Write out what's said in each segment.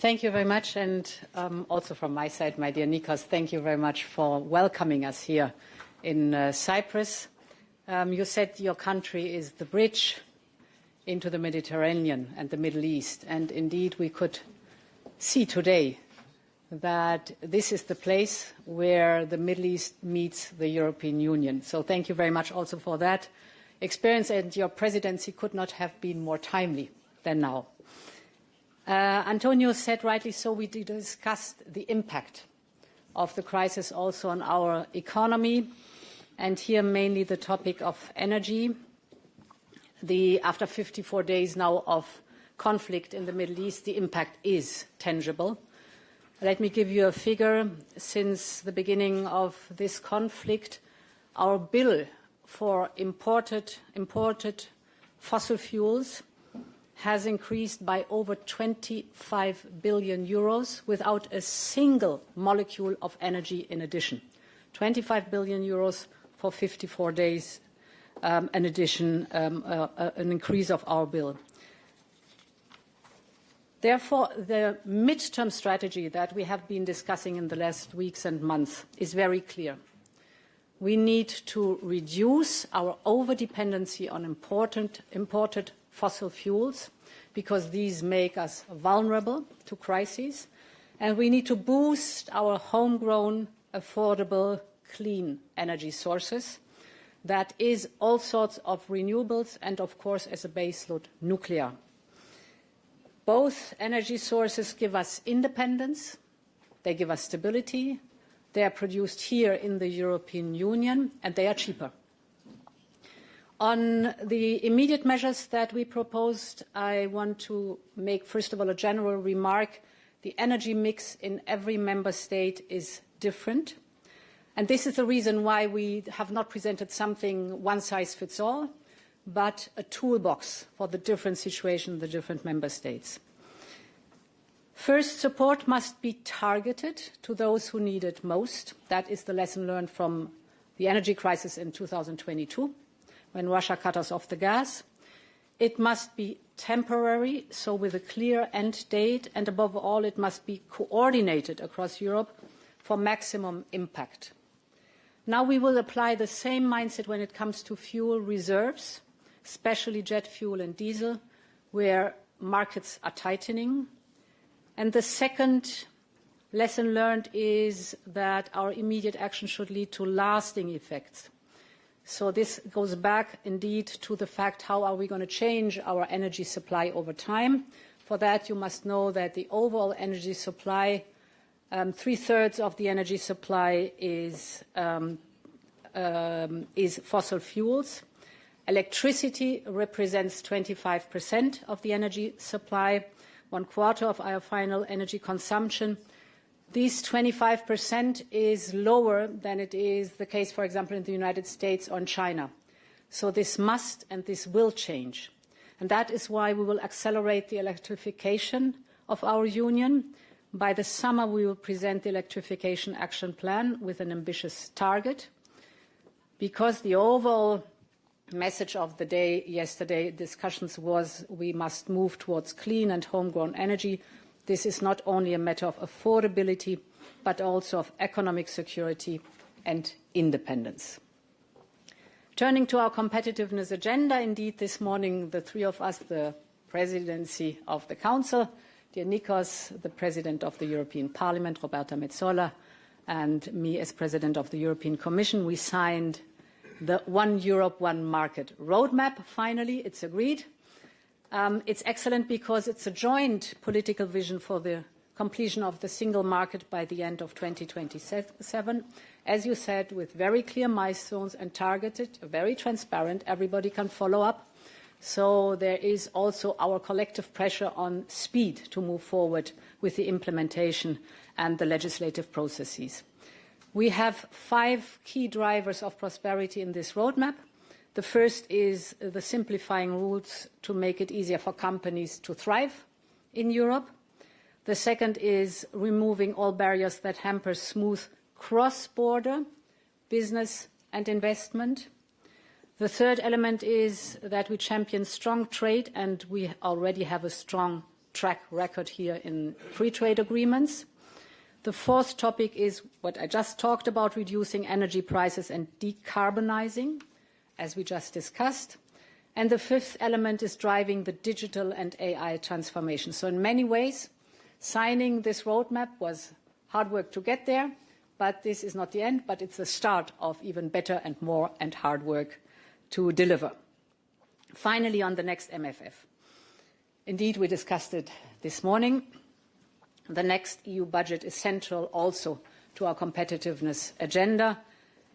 Thank you very much, and also from my side, my dear Nikos, thank you very much for welcoming us here in Cyprus. You said your country is the bridge into the Mediterranean and the Middle East, and indeed we could see today that this is the place where the Middle East meets the European Union. So thank you very much also for that experience, and your presidency could not have been more timely than now. Antonio said rightly so, we discussed the impact of the crisis also on our economy, and here mainly the topic of energy. After 54 days now of conflict in the Middle East, the impact is tangible. Let me give you a figure. Since the beginning of this conflict, our bill for imported fossil fuels has increased by over 25 billion euros without a single molecule of energy in addition. 25 billion euros for 54 days, an increase of our bill. Therefore, the midterm strategy that we have been discussing in the last weeks and months is very clear. We need to reduce our over-dependency on imported fossil fuels, because these make us vulnerable to crises, and we need to boost our homegrown, affordable, clean energy sources. That is all sorts of renewables and, of course, as a baseload, nuclear. Both energy sources give us independence, they give us stability, they are produced here in the European Union, and they are cheaper. On the immediate measures that we proposed, I want to make, first of all, a general remark. The energy mix in every member state is different. And this is the reason why we have not presented something one size fits all, but a toolbox for the different situation in the different member states. First, support must be targeted to those who need it most. That is the lesson learned from the energy crisis in 2022. When Russia cut us off the gas. It must be temporary, so with a clear end date, and above all, it must be coordinated across Europe for maximum impact. Now we will apply the same mindset when it comes to fuel reserves, especially jet fuel and diesel, where markets are tightening. And the second lesson learned is that our immediate action should lead to lasting effects. So this goes back indeed to the fact, how are we going to change our energy supply over time? For that, you must know that the overall energy supply, 3/3 of the energy supply is fossil fuels. Electricity represents 25% of the energy supply, 1/4 of our final energy consumption. These 25% is lower than it is the case, for example, in the United States or in China. So this must and this will change. And that is why we will accelerate the electrification of our union. By the summer, we will present the electrification action plan with an ambitious target, because the overall message of the day yesterday discussions was we must move towards clean and homegrown energy. This is not only a matter of affordability, but also of economic security and independence. Turning to our competitiveness agenda, indeed, this morning, the three of us, the presidency of the Council, dear Nikos, the President of the European Parliament, Roberta Metsola, and me as President of the European Commission, we signed the One Europe, One Market roadmap. Finally, it's agreed. It's excellent because it's a joint political vision for the completion of the single market by the end of 2027. As you said, with very clear milestones and targeted, very transparent, everybody can follow up. So there is also our collective pressure on speed to move forward with the implementation and the legislative processes. We have 5 key drivers of prosperity in this roadmap. The first is the simplifying rules to make it easier for companies to thrive in Europe. The second is removing all barriers that hamper smooth cross-border business and investment. The third element is that we champion strong trade, and we already have a strong track record here in free trade agreements. The fourth topic is what I just talked about, reducing energy prices and decarbonizing, as we just discussed. And the fifth element is driving the digital and AI transformation. So in many ways, signing this roadmap was hard work to get there, but this is not the end, but it's the start of even better and more and hard work to deliver. Finally, on the next MFF. Indeed, we discussed it this morning. The next EU budget is central also to our competitiveness agenda,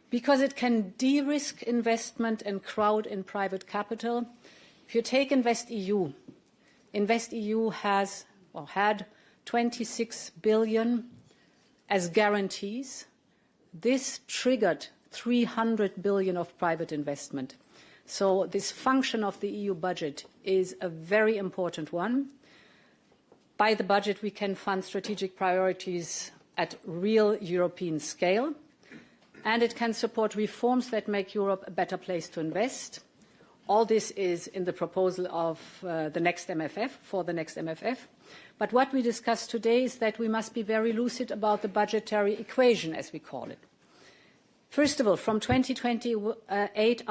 because it can de-risk investment and crowd in private capital. If you take InvestEU, InvestEU has or had 26 billion as guarantees. This triggered 300 billion of private investment. So this function of the EU budget is a very important one. By the budget, we can fund strategic priorities at real European scale, and it can support reforms that make Europe a better place to invest. All this is in the proposal of the next MFF, for the next MFF. But what we discussed today is that we must be very lucid about the budgetary equation, as we call it. First of all, from 2028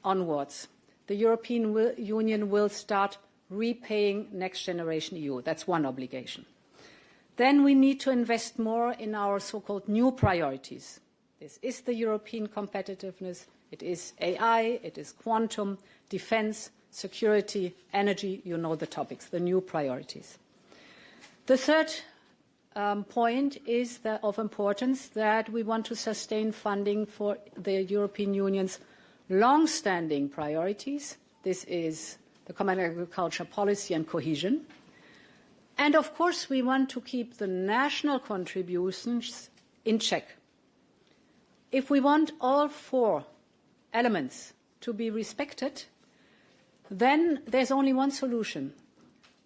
onwards, the European Union will start repaying Next Generation EU. That's one obligation. Then we need to invest more in our so-called new priorities. This is the European competitiveness, it is AI, it is quantum, defense, security, energy, you know the topics, the new priorities. The third point is of importance that we want to sustain funding for the European Union's long-standing priorities. This is the common agriculture policy and cohesion. And of course, we want to keep the national contributions in check. If we want all four elements to be respected, then there's only one solution.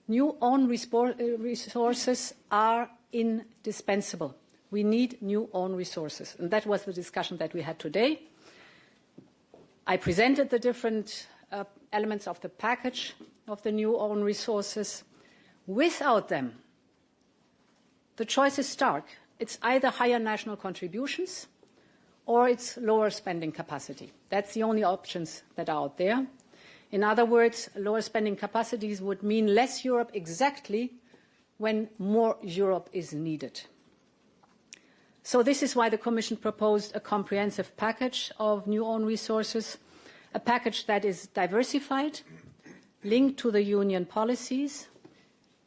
New own resources are indispensable. We need new own resources. And that was the discussion that we had today. I presented the different elements of the package of the new own resources. Without them, the choice is stark. It's either higher national contributions or it's lower spending capacity. That's the only options that are out there. In other words, lower spending capacities would mean less Europe exactly when more Europe is needed. So this is why the Commission proposed a comprehensive package of new own resources, a package that is diversified, linked to the Union policies,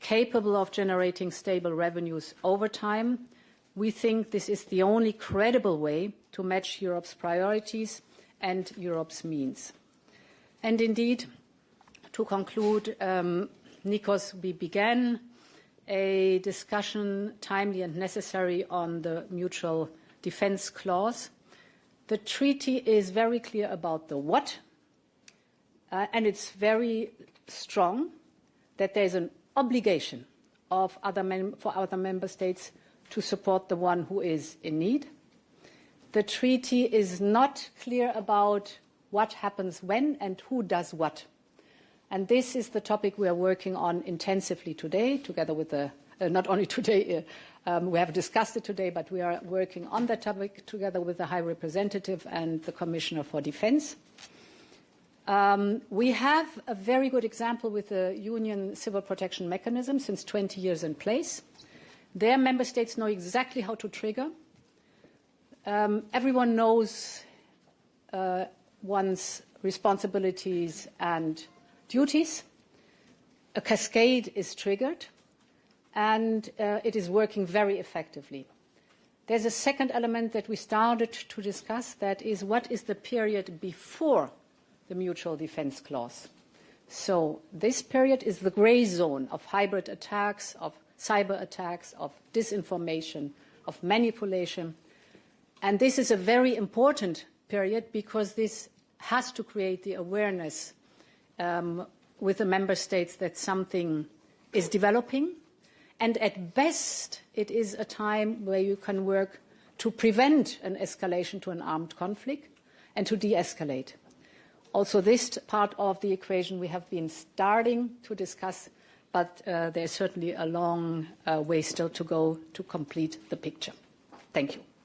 capable of generating stable revenues over time. We think this is the only credible way to match Europe's priorities and Europe's means. And indeed, to conclude, Nikos, we began a discussion, timely and necessary, on the mutual defence clause. The treaty is very clear about the what, and it's very strong that there is an obligation of for other member states to support the one who is in need. The treaty is not clear about what happens when and who does what. And this is the topic we are working on intensively today, together with the, not only today, we have discussed it today, but we are working on that topic together with the High Representative and the Commissioner for Defence. We have a very good example with the Union Civil Protection Mechanism, since 20 years in place. Their member states know exactly how to trigger. Everyone knows one's responsibilities and duties. A cascade is triggered, and it is working very effectively. There's a second element that we started to discuss, that is, what is the period before the mutual defence clause? So this period is the grey zone of hybrid attacks, of cyber attacks, of disinformation, of manipulation. And this is a very important period because this has to create the awareness with the member states that something is developing. And at best, it is a time where you can work to prevent an escalation to an armed conflict and to de-escalate. Also, this part of the equation we have been starting to discuss but there is certainly a long way still to go to complete the picture. Thank you.